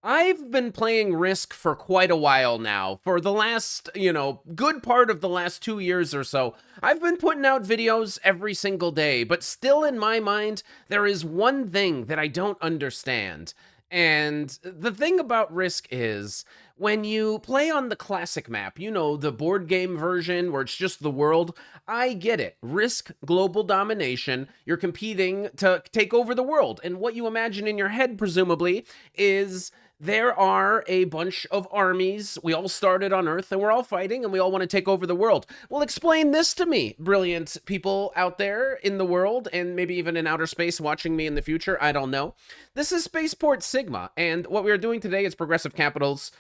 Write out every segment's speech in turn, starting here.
I've been playing Risk for quite a while now. For the last, good part of the last 2 years or so, I've been putting out videos every single day, but still in my mind, there is one thing that I don't understand. And the thing about Risk is when you play on the classic map, the board game version where it's just the world, I get it. Risk global domination. You're competing to take over the world. And what you imagine in your head, presumably, is there are a bunch of armies. We all started on Earth and we're all fighting and we all want to take over the world. Well, explain this to me, brilliant people out there in the world and maybe even in outer space watching me in the future. I don't know. This is Spaceport Sigma, and what we are doing today is progressive capitals.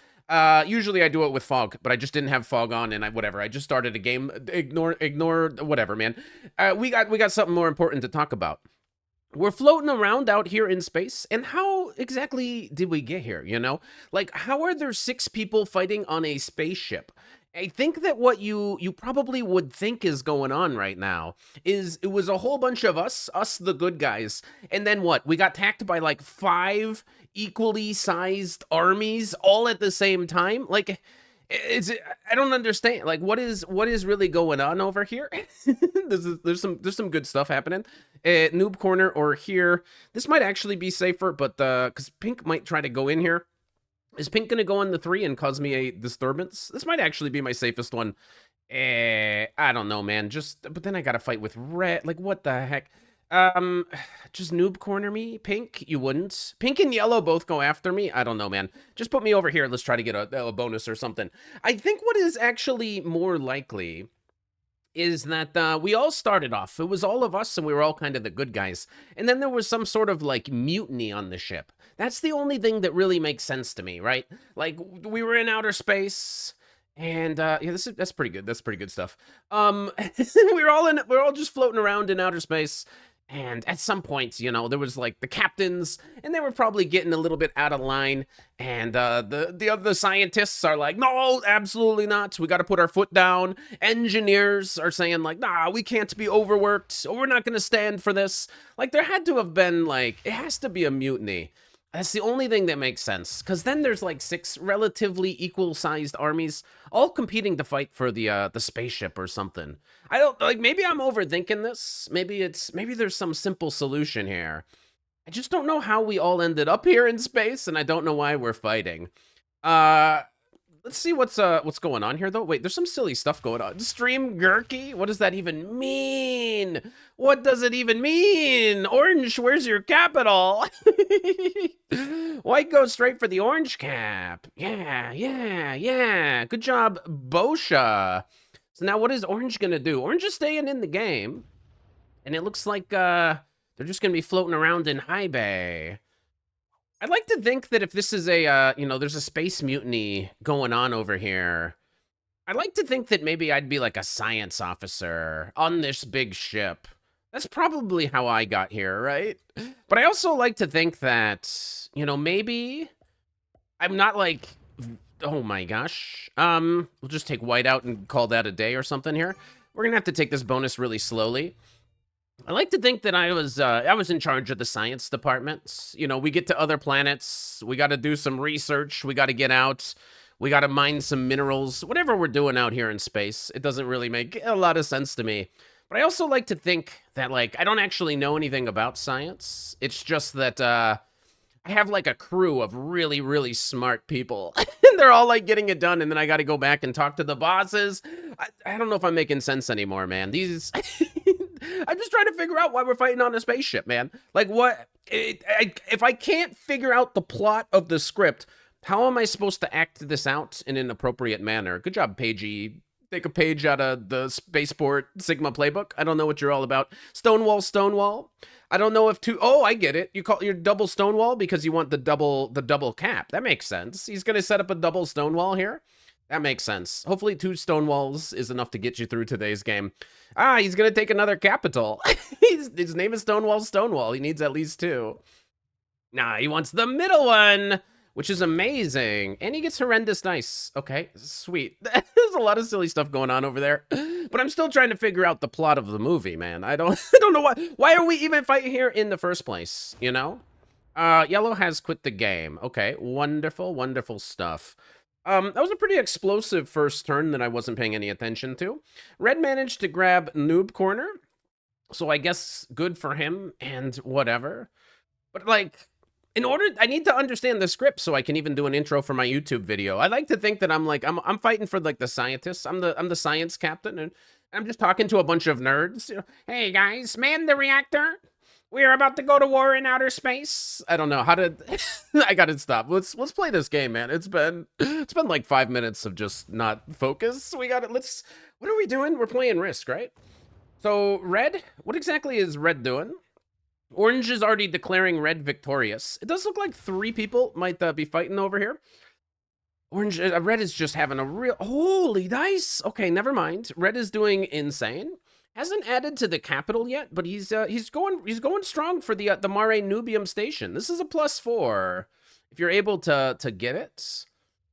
Usually I do it with fog, but I just didn't have fog on, and whatever. I just started a game. Ignore, whatever, man. We got something more important to talk about. We're floating around out here in space, and how exactly did we get here, Like, how are there 6 people fighting on a spaceship? I think that what you probably would think is going on right now is it was a whole bunch of us the good guys, and then what? We got attacked by like 5 equally sized armies all at the same time? Like, I don't understand. Like, what is really going on over here? There's some good stuff happening. Noob corner or here. This might actually be safer, but because Pink might try to go in here. Is Pink gonna go on the 3 and cause me a disturbance? This might actually be my safest one. I don't know, man. But then I gotta fight with red. Like, what the heck? Um, just noob corner me, Pink. You wouldn't. Pink and yellow both go after me. I don't know, man. Just put me over here. Let's try to get a bonus or something. I think what is actually more likely is that we all started off. It was all of us, and we were all kind of the good guys. And then there was some sort of like mutiny on the ship. That's the only thing that really makes sense to me, right? Like, we were in outer space. And yeah, that's pretty good. That's pretty good stuff. We're all just floating around in outer space. And at some point, there was like the captains, and they were probably getting a little bit out of line. And the other scientists are like, no, absolutely not. We got to put our foot down. Engineers are saying like, nah, we can't be overworked. Or we're not going to stand for this. Like, there had to have been like, it has to be a mutiny. That's the only thing that makes sense, because then there's like 6 relatively equal-sized armies, all competing to fight for the spaceship or something. I don't like. Maybe I'm overthinking this. Maybe there's some simple solution here. I just don't know how we all ended up here in space, and I don't know why we're fighting. Uh, let's see what's going on here though. Wait, there's some silly stuff going on. Stream Gurky? What does that even mean? What does it even mean? Orange, where's your capital? White goes straight for the orange cap. Yeah, yeah, yeah. Good job, Bosha. So now what is orange gonna do? Orange is staying in the game. And it looks like they're just gonna be floating around in high bay. I'd like to think that if this is there's a space mutiny going on over here. I'd like to think that maybe I'd be like a science officer on this big ship. That's probably how I got here, right? But I also like to think that, maybe I'm not like, oh my gosh. We'll just take white out and call that a day or something here. We're gonna have to take this bonus really slowly. I like to think that I was in charge of the science department. We get to other planets. We got to do some research. We got to get out. We got to mine some minerals. Whatever we're doing out here in space, it doesn't really make a lot of sense to me. But I also like to think that, like, I don't actually know anything about science. It's just that I have like a crew of really, really smart people. And they're all like getting it done. And then I got to go back and talk to the bosses. I don't know if I'm making sense anymore, man. I'm just trying to figure out why we're fighting on a spaceship, man. Like, what? If I can't figure out the plot of the script, how am I supposed to act this out in an appropriate manner? Good job, Pagey. Take a page out of the Spaceport Sigma playbook. I don't know what you're all about. Stonewall, Stonewall. I don't know if oh, I get it. You call your double Stonewall because you want the double cap. That makes sense. He's going to set up a double Stonewall here. That makes sense. Hopefully 2 Stonewalls is enough to get you through today's game. He's going to take another capital. His name is Stonewall Stonewall. He needs at least 2. Nah, he wants the middle one, which is amazing. And he gets horrendous dice. Okay, sweet. There's a lot of silly stuff going on over there. But I'm still trying to figure out the plot of the movie, man. I don't know why. Why are we even fighting here in the first place, Yellow has quit the game. Okay, wonderful, wonderful stuff. That was a pretty explosive first turn that I wasn't paying any attention to. Red managed to grab Noob Corner, so I guess good for him and whatever. But like, I need to understand the script so I can even do an intro for my YouTube video. I like to think that I'm fighting for like the scientists. I'm the science captain, and I'm just talking to a bunch of nerds. You know, hey guys, man the reactor. We are about to go to war in outer space. I don't know how to. I gotta stop. Let's play this game, man. It's been like 5 minutes of just not focus. We got it. What are we doing? We're playing Risk, right? So red. What exactly is red doing? Orange is already declaring red victorious. It does look like 3 people might be fighting over here. Red is just having a real, holy dice. Okay, never mind. Red is doing insane. Hasn't added to the capital yet, but he's going strong for the Mare Nubium station. This is a +4 if you're able to get it.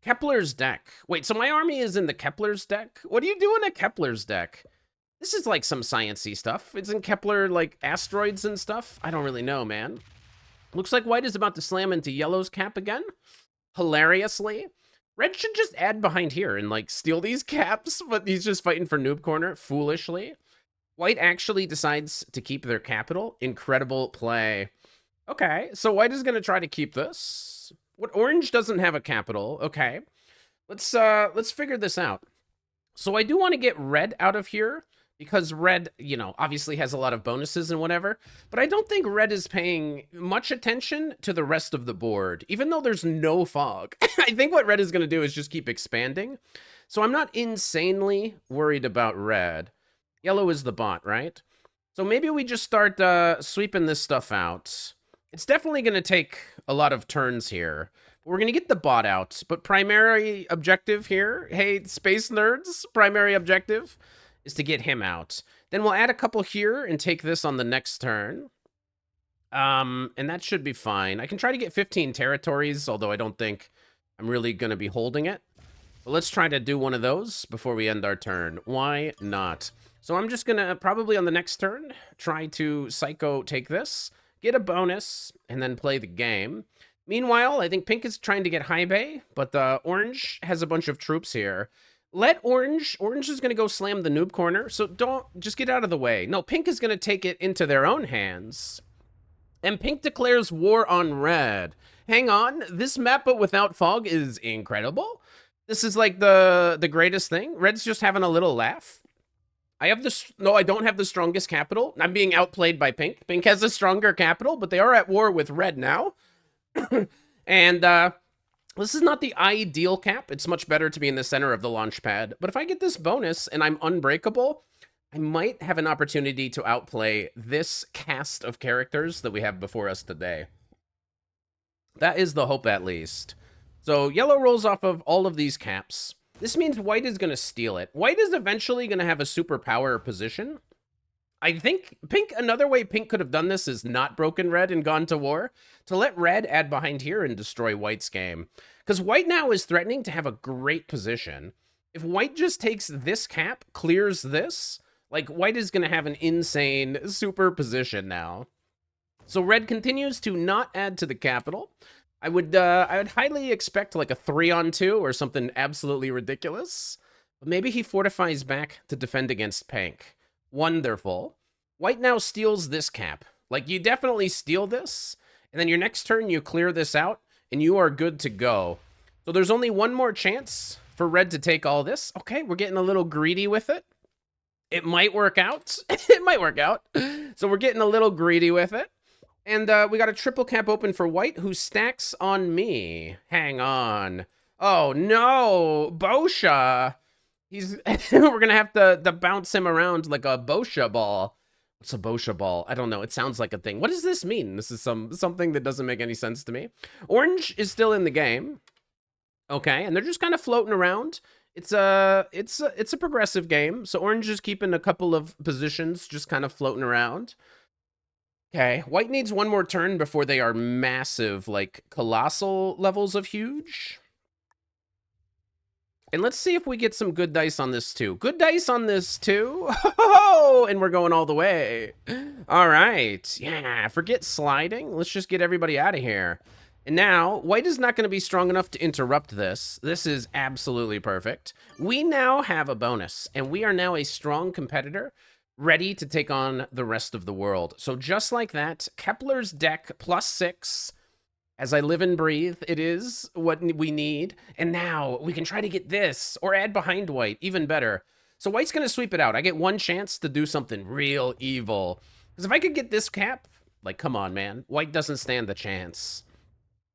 Kepler's deck. Wait, so my army is in the Kepler's deck? What are you doing at Kepler's deck? This is like some sciencey stuff. It's in Kepler, like asteroids and stuff. I don't really know, man. Looks like white is about to slam into yellow's cap again. Hilariously. Red should just add behind here and like steal these caps, but he's just fighting for noob corner foolishly. White actually decides to keep their capital. Incredible play. Okay, so white is gonna try to keep this. What orange doesn't have a capital. Okay. Let's figure this out. So I do want to get red out of here because red, you know, obviously has a lot of bonuses and whatever, but I don't think red is paying much attention to the rest of the board, even though there's no fog. I think what red is going to do is just keep expanding. So I'm not insanely worried about red. Yellow is the bot, right? So maybe we just start sweeping this stuff out. It's definitely going to take a lot of turns here. We're going to get the bot out, but primary objective here, hey, space nerds, primary objective is to get him out. Then we'll add a couple here and take this on the next turn. And that should be fine. I can try to get 15 territories, although I don't think I'm really going to be holding it. But let's try to do one of those before we end our turn. Why not? So I'm just going to, probably on the next turn, try to psycho take this, get a bonus, and then play the game. Meanwhile, I think pink is trying to get high bay, but orange has a bunch of troops here. Let orange is going to go slam the noob corner, so just get out of the way. No, pink is going to take it into their own hands. And pink declares war on red. Hang on, this map but without fog is incredible. This is like the greatest thing. Red's just having a little laugh. I don't have the strongest capital. I'm being outplayed by pink. Pink has a stronger capital, but they are at war with red now. And this is not the ideal cap. It's much better to be in the center of the launch pad. But if I get this bonus and I'm unbreakable, I might have an opportunity to outplay this cast of characters that we have before us today. That is the hope, at least. So yellow rolls off of all of these caps. This means white is going to steal it. White is eventually going to have a superpower position. I think another way pink could have done this is not broken red and gone to war, to let red add behind here and destroy white's game. Because white now is threatening to have a great position. If white just takes this cap, clears this, like white is going to have an insane super position now. So red continues to not add to the capital. I would highly expect like a 3-on-2 or something absolutely ridiculous. But maybe he fortifies back to defend against pink. Wonderful. White now steals this cap. Like, you definitely steal this, and then your next turn you clear this out, and you are good to go. So there's only one more chance for red to take all this. Okay, we're getting a little greedy with it. It might work out. It might work out. So we're getting a little greedy with it. And we got a triple cap open for white, who stacks on me. Hang on. Oh, no. Bosha. We're gonna have to bounce him around like a Bosha ball. What's a Bosha ball? I don't know. It sounds like a thing. What does this mean? This is something that doesn't make any sense to me. Orange is still in the game. Okay, and they're just kind of floating around. It's a progressive game. So orange is keeping a couple of positions, just kind of floating around. Okay, white needs one more turn before they are massive, like colossal levels of huge. And let's see if we get some good dice on this too. Good dice on this too. Oh, and we're going all the way. All right. Yeah, forget sliding. Let's just get everybody out of here. And now, white is not going to be strong enough to interrupt this. This is absolutely perfect. We now have a bonus, and we are now a strong competitor, ready to take on the rest of the world. So just like that, Kepler's deck +6. As I live and breathe, it is what we need. And now we can try to get this or add behind white, even better. So white's going to sweep it out. I get one chance to do something real evil. Because if I could get this cap, like, come on, man. White doesn't stand the chance.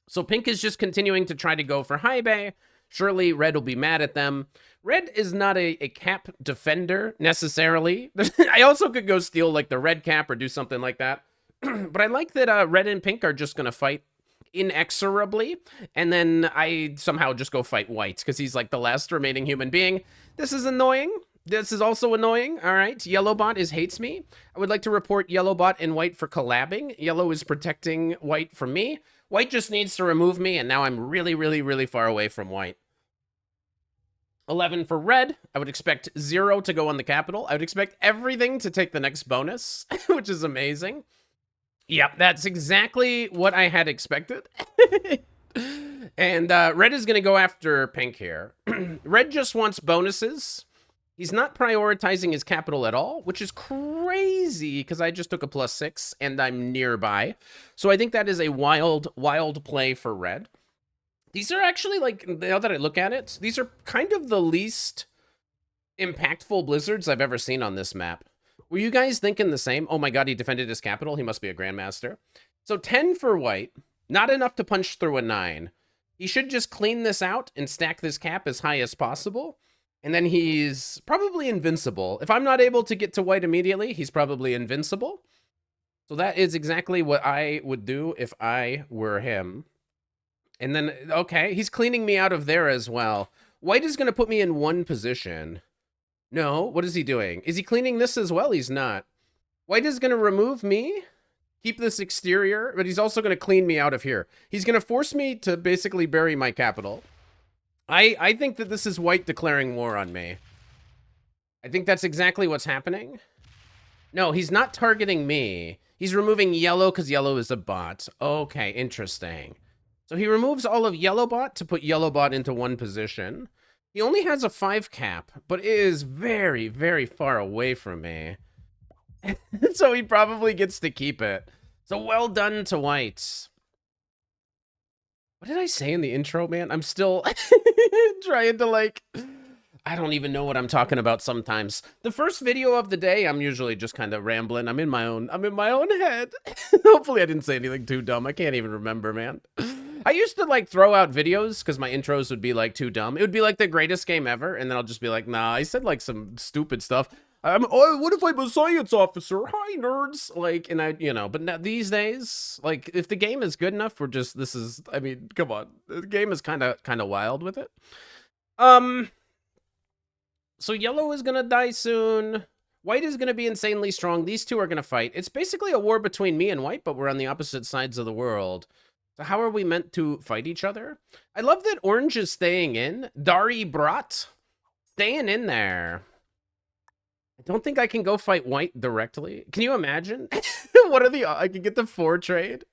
So pink is just continuing to try to go for high bay. Surely red will be mad at them. Red is not a cap defender, necessarily. I also could go steal, like, the red cap or do something like that. But I like that red and pink are just going to fight inexorably, and then I somehow just go fight white because he's like the last remaining human being. This is annoying. This is also annoying. All right, yellow bot hates me. I would like to report yellow bot and white for collabing. Yellow is protecting white from me. White just needs to remove me, and now I'm really, really, really far away from white. 11 for red. I would expect 0 to go on the capital. I would expect everything to take the next bonus, which is amazing. Yep, that's exactly what I had expected. And red is going to go after pink here. Red just wants bonuses. He's not prioritizing his capital at all, which is crazy because I just took a +6 and I'm nearby. So I think that is a wild, wild play for red. These are actually, like, now that I look at it, these are kind of the least impactful blizzards I've ever seen on this map. Were you guys thinking the same? Oh my god, he defended his capital. He must be a grandmaster. So 10 for white. Not enough to punch through a 9. He should just clean this out and stack this cap as high as possible. And then he's probably invincible. If I'm not able to get to white immediately, he's probably invincible. So that is exactly what I would do if I were him. And then, okay, he's cleaning me out of there as well. White is going to put me in one position. No, what is he doing? Is he cleaning this as well? He's not. White is going to remove me, keep this exterior, but he's also going to clean me out of here. He's going to force me to basically bury my capital. I think that this is white declaring war on me. I think that's exactly what's happening. No, he's not targeting me. He's removing yellow because yellow is a bot. Okay, interesting. So he removes all of yellow bot to put yellow bot into one position. He only has a 5 cap, but it is very, very far away from me. So he probably gets to keep it. So well done to white. What did I say in the intro, man? I'm still trying to, like, I don't even know what I'm talking about sometimes. The first video of the day, I'm usually just kind of rambling. I'm in my own head. Hopefully I didn't say anything too dumb. I can't even remember, man. I used to, like, throw out videos because my intros would be, like, too dumb. It would be, like, the greatest game ever, and then I'll just be like, nah, I said, like, some stupid stuff. Oh, what if I'm a science officer? Hi, nerds. Like, and I, you know, but now, these days, like, if the game is good enough, we're just, this is, I mean, come on. The game is kind of wild with it. So yellow is going to die soon. White is going to be insanely strong. These two are going to fight. It's basically a war between me and white, but we're on the opposite sides of the world. So how are we meant to fight each other? I love that orange is staying in. Dari Brat, staying in there. I don't think I can go fight white directly. Can you imagine? What are the... I can get the 4 trade.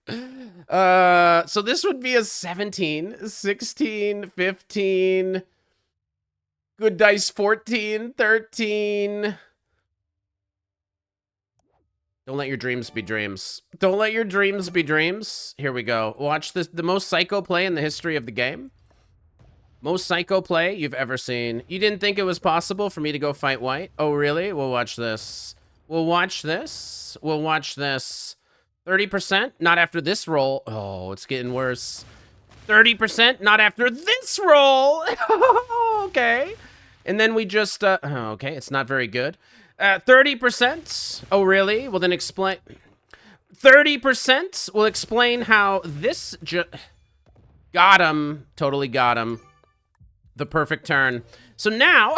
So this would be a 17, 16, 15. Good dice, 14, 13. Don't let your dreams be dreams. Don't let your dreams be dreams. Here we go. Watch this. The most psycho play in the history of the game. Most psycho play you've ever seen. You didn't think it was possible for me to go fight white? Oh, really? We'll watch this. We'll watch this. We'll watch this. 30%? Not after this roll. Oh, it's getting worse. 30%? Not after this roll. Okay. And then we just... okay, it's not very good. 30%? Oh, really? Well, then explain... 30% will explain how this got him. Totally got him. The perfect turn. So now,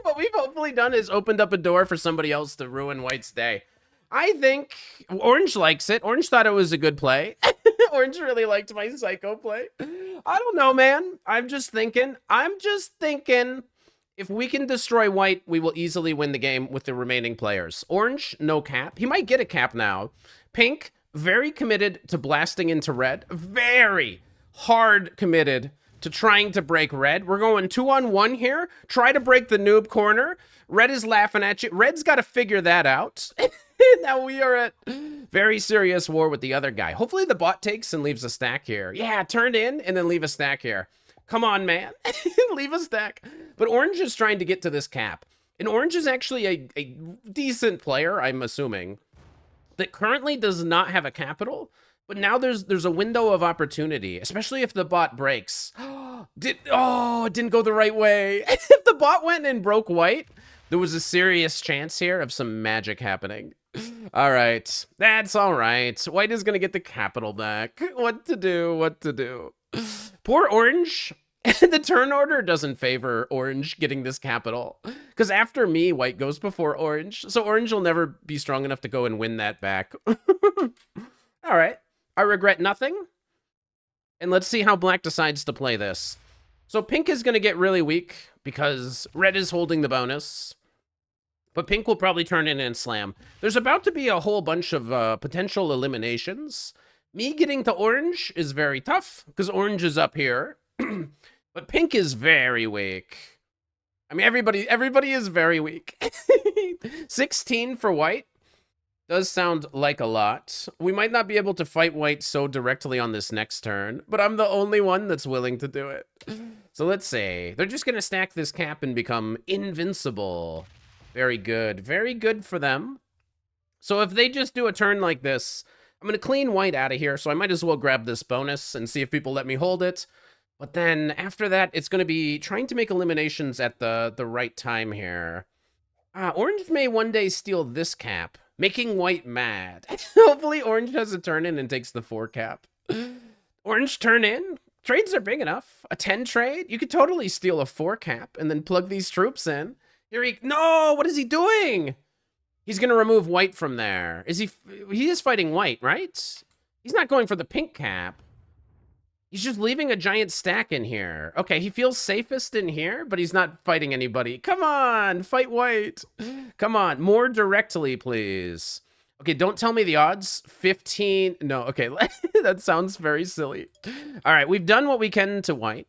what we've hopefully done is opened up a door for somebody else to ruin white's day. I think orange likes it. Orange thought it was a good play. Orange really liked my psycho play. I don't know, man. I'm just thinking. If we can destroy white, we will easily win the game with the remaining players. Orange, no cap. He might get a cap now. Pink, very committed to blasting into red. Very hard committed to trying to break red. We're going 2-on-1 here. Try to break the noob corner. Red is laughing at you. Red's got to figure that out. Now we are at very serious war with the other guy. Hopefully the bot takes and leaves a stack here. Yeah, turn in and then leave a stack here. Come on, man. Leave a stack. But Orange is trying to get to this cap. And Orange is actually a decent player, I'm assuming, that currently does not have a capital. But now there's a window of opportunity, especially if the bot breaks. It didn't go the right way. If the bot went and broke white, there was a serious chance here of some magic happening. All right. That's all right. White is going to get the capital back. What to do? Poor Orange. The turn order doesn't favor Orange getting this capital. Because after me, white goes before Orange. So Orange will never be strong enough to go and win that back. All right. I regret nothing. And let's see how black decides to play this. So pink is going to get really weak because red is holding the bonus. But pink will probably turn in and slam. There's about to be a whole bunch of potential eliminations. Me getting to orange is very tough because orange is up here. But pink is very weak. I mean, everybody is very weak. 16 for white does sound like a lot. We might not be able to fight white so directly on this next turn, but I'm the only one that's willing to do it. So let's see. They're just going to stack this cap and become invincible. Very good. Very good for them. So if they just do a turn like this, I'm going to clean white out of here, so I might as well grab this bonus and see if people let me hold it. But then after that, it's going to be trying to make eliminations at the right time here. Orange may one day steal this cap, making white mad. Hopefully orange has a turn in and takes the 4 cap. Orange turn in. Trades are big enough. A 10 trade. You could totally steal a 4 cap and then plug these troops in. No, what is he doing? He's going to remove white from there. He is fighting white, right? He's not going for the pink cap. He's just leaving a giant stack in here. Okay, he feels safest in here, but he's not fighting anybody. Come on, fight white. Come on, more directly, please. Okay, don't tell me the odds. 15. No, okay, that sounds very silly. All right, we've done what we can to white.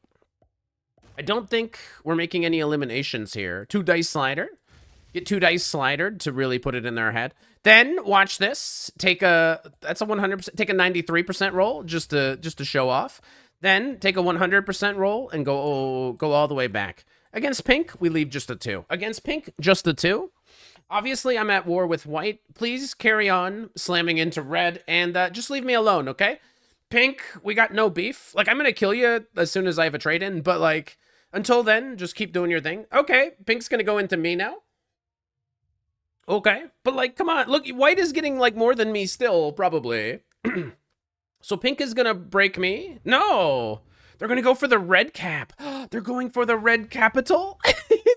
I don't think we're making any eliminations here. 2 dice slider. Get 2 dice slidered to really put it in their head. Then watch this. Take a 100%. Take a 93% roll just to show off. Then take a 100% roll and go all the way back. Against pink, we leave just a 2. Against pink, just a 2. Obviously, I'm at war with white. Please carry on slamming into red and just leave me alone, okay? Pink, we got no beef. Like, I'm gonna kill you as soon as I have a trade in, but like, until then, just keep doing your thing. Okay, pink's gonna go into me now. Okay, but like, come on. Look, white is getting like more than me still, probably. So pink is gonna break me. No, they're gonna go for the red cap. They're going for the red capital.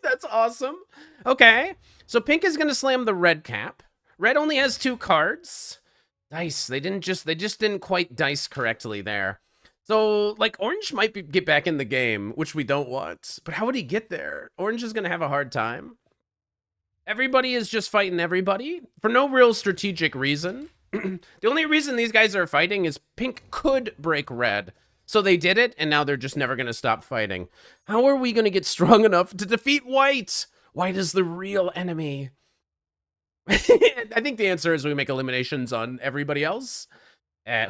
That's awesome. Okay, so pink is gonna slam the red cap. Red only has 2 cards. Dice. They just didn't quite dice correctly there. So like orange might get back in the game, which we don't want. But how would he get there? Orange is gonna have a hard time. Everybody is just fighting everybody for no real strategic reason. The only reason these guys are fighting is pink could break red. So they did it, and now they're just never going to stop fighting. How are we going to get strong enough to defeat white? White is the real enemy. I think the answer is we make eliminations on everybody else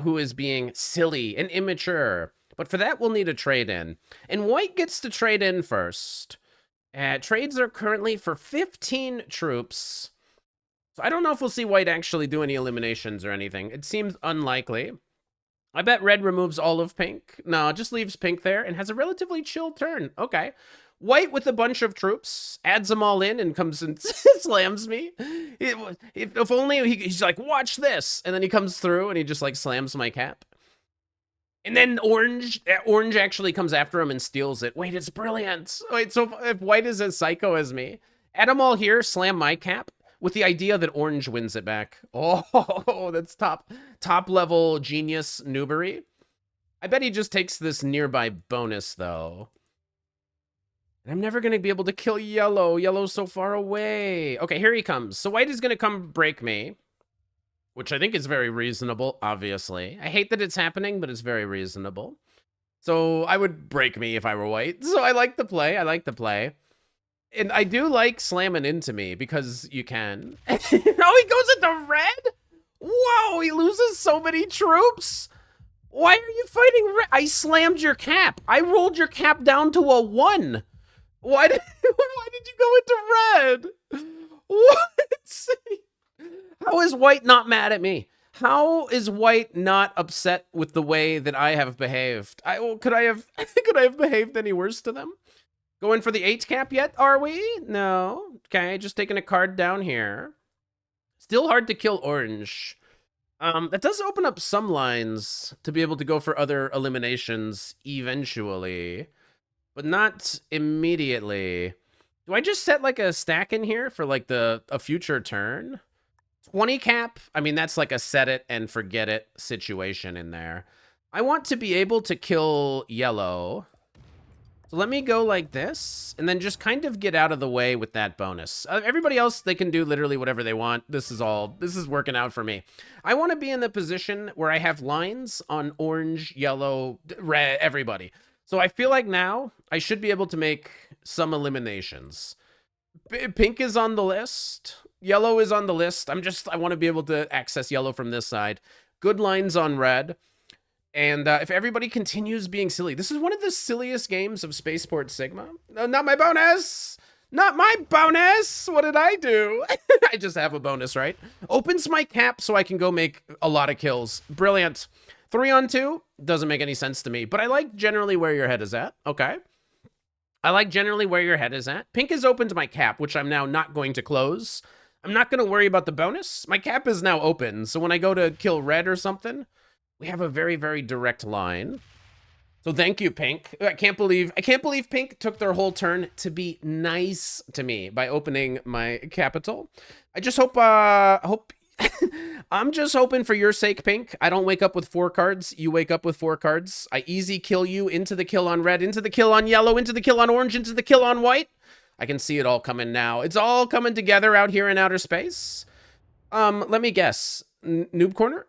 who is being silly and immature. But for that, we'll need a trade-in. And white gets to trade in first. Trades are currently for 15 troops. So I don't know if we'll see white actually do any eliminations or anything. It seems unlikely. I bet red removes all of pink. No, just leaves pink there and has a relatively chill turn. Okay. White with a bunch of troops, adds them all in and comes and slams me. If only he's like, watch this. And then he comes through and he just like slams my cap. And then orange actually comes after him and steals it. Wait, it's brilliant. Wait, so if white is as psycho as me, add them all here, slam my cap. with the idea that orange wins it back. Oh, that's top level genius noobery. I bet he just takes this nearby bonus, though. And I'm never going to be able to kill yellow. Yellow's so far away. Okay, here he comes. So white is going to come break me, which I think is very reasonable, obviously. I hate that it's happening, but it's very reasonable. So I would break me if I were white. So I like the play. I like the play. And I do like slamming into me because you can. Oh, he goes into red? Whoa, he loses so many troops. Why are you fighting red? I slammed your cap. I rolled your cap down to a 1. Why did you go into red? What? How is white not mad at me? How is white not upset with the way that I have behaved? Could I have behaved any worse to them? Going for the 8 cap yet, are we? No. Okay, just taking a card down here. Still hard to kill orange. That does open up some lines to be able to go for other eliminations eventually, but not immediately. Do I just set like a stack in here for like a future turn? 20 cap? I mean, that's like a set it and forget it situation in there. I want to be able to kill yellow. So let me go like this, and then just kind of get out of the way with that bonus. Everybody else, they can do literally whatever they want. This is working out for me. I want to be in the position where I have lines on orange, yellow, red, everybody. So I feel like now I should be able to make some eliminations. Pink is on the list. Yellow is on the list. I want to be able to access yellow from this side. Good lines on red. And if everybody continues being silly, this is one of the silliest games of Spaceport Sigma. No, not my bonus! Not my bonus! What did I do? I just have a bonus, right? Opens my cap so I can go make a lot of kills. Brilliant. 3 on 2? Doesn't make any sense to me, but I like generally where your head is at. Okay. I like generally where your head is at. Pink has opened my cap, which I'm now not going to close. I'm not going to worry about the bonus. My cap is now open, so when I go to kill red or something, we have a very, very direct line. So thank you, Pink. I can't believe Pink took their whole turn to be nice to me by opening my capital. I just hope, I'm just hoping for your sake, Pink. I don't wake up with 4 cards. You wake up with 4 cards. I easy kill you into the kill on red, into the kill on yellow, into the kill on orange, into the kill on white. I can see it all coming now. It's all coming together out here in outer space. Let me guess. Noob corner?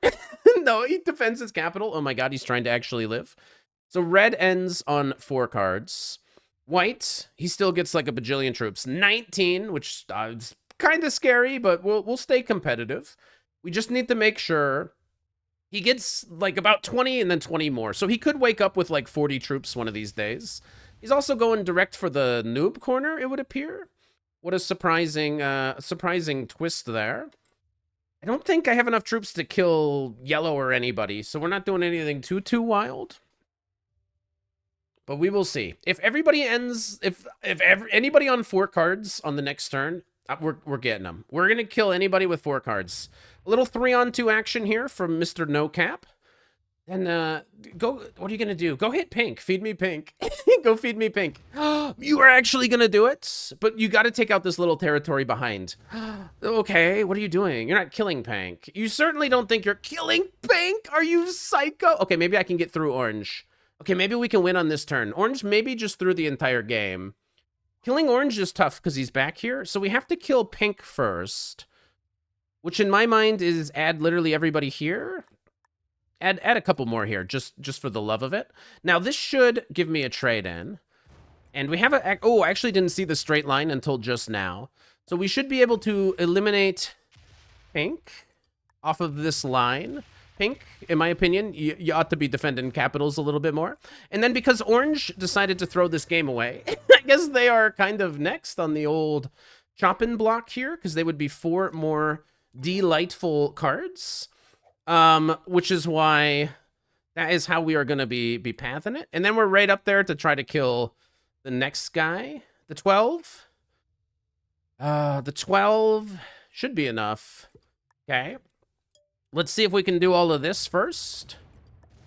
No, he defends his capital. Oh my god, he's trying to actually live. So red ends on 4 cards. White, he still gets like a bajillion troops. 19, which is kind of scary, but we'll stay competitive. We just need to make sure he gets like about 20 and then 20 more. So he could wake up with like 40 troops one of these days. He's also going direct for the noob corner, it would appear. What a surprising twist there. I don't think I have enough troops to kill yellow or anybody, so we're not doing anything too wild. But we will see. If everybody ends, if anybody on 4 cards on the next turn, we're getting them. We're gonna kill anybody with 4 cards. A little 3 on 2 action here from Mr. No Cap. And go. What are you gonna do? Go hit Pink. Feed me Pink. Go feed me Pink. You are actually gonna do it, but you got to take out this little territory behind. Okay, what are you doing? You're not killing Pink. You certainly don't think you're killing Pink. Are you psycho? Okay, maybe I can get through orange. Okay, maybe we can win on this turn. Orange maybe just through the entire game. Killing orange is tough because he's back here, so we have to kill Pink first, which in my mind is add literally everybody here. Add a couple more here, just for the love of it. Now, this should give me a trade-in. And we have a... Oh, I actually didn't see the straight line until just now. So we should be able to eliminate Pink off of this line. Pink, in my opinion, you ought to be defending capitals a little bit more. And then because Orange decided to throw this game away, I guess they are kind of next on the old chopping block here, because they would be 4 more delightful cards. Which is why that is how we are going to be pathing it. And then we're right up there to try to kill the next guy. The 12. The 12 should be enough. Okay. Let's see if we can do all of this first.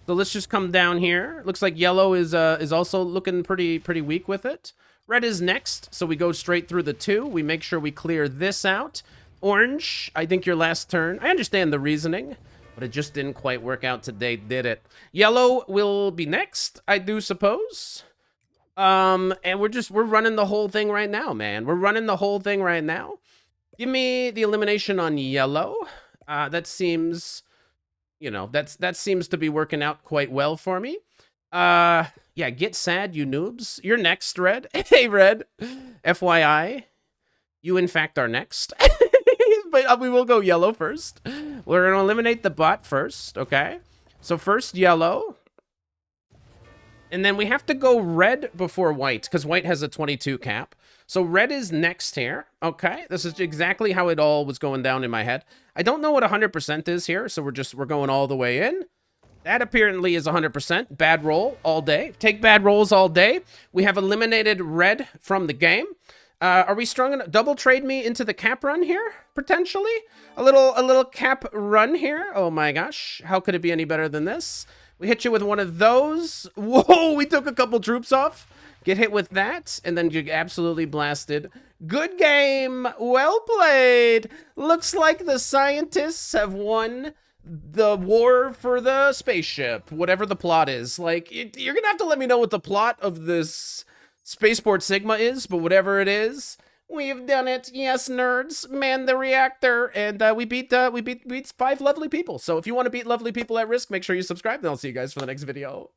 So let's just come down here. Looks like yellow is also looking pretty weak with it. Red is next, so we go straight through the 2. We make sure we clear this out. Orange, I think your last turn. I understand the reasoning, but it just didn't quite work out today, did it? Yellow will be next, I do suppose. And we're running the whole thing right now, man. We're running the whole thing right now. Give me the elimination on yellow. That seems, that seems to be working out quite well for me. Yeah, get sad, you noobs. You're next, Red. Hey, Red. FYI, you in fact are next. But we will go yellow first. We're gonna eliminate the bot first, okay? So first yellow. And then we have to go red before white, because white has a 22 cap. So red is next here, okay? This is exactly how it all was going down in my head. I don't know what 100% is here, so we're going all the way in. That apparently is 100%. Bad roll all day. Take bad rolls all day. We have eliminated red from the game. Are we strong enough? Double trade me into the cap run here, potentially? A little cap run here. Oh my gosh, how could it be any better than this? We hit you with one of those. Whoa, we took a couple troops off. Get hit with that, and then you absolutely blasted. Good game. Well played. Looks like the scientists have won the war for the spaceship, whatever the plot is. Like, you're gonna have to let me know what the plot of this Spaceport Sigma is, but whatever it is, we've done it. Yes, nerds, man the reactor, and we beat 5 lovely people. So if you want to beat lovely people at risk, make sure you subscribe, and I'll see you guys for the next video.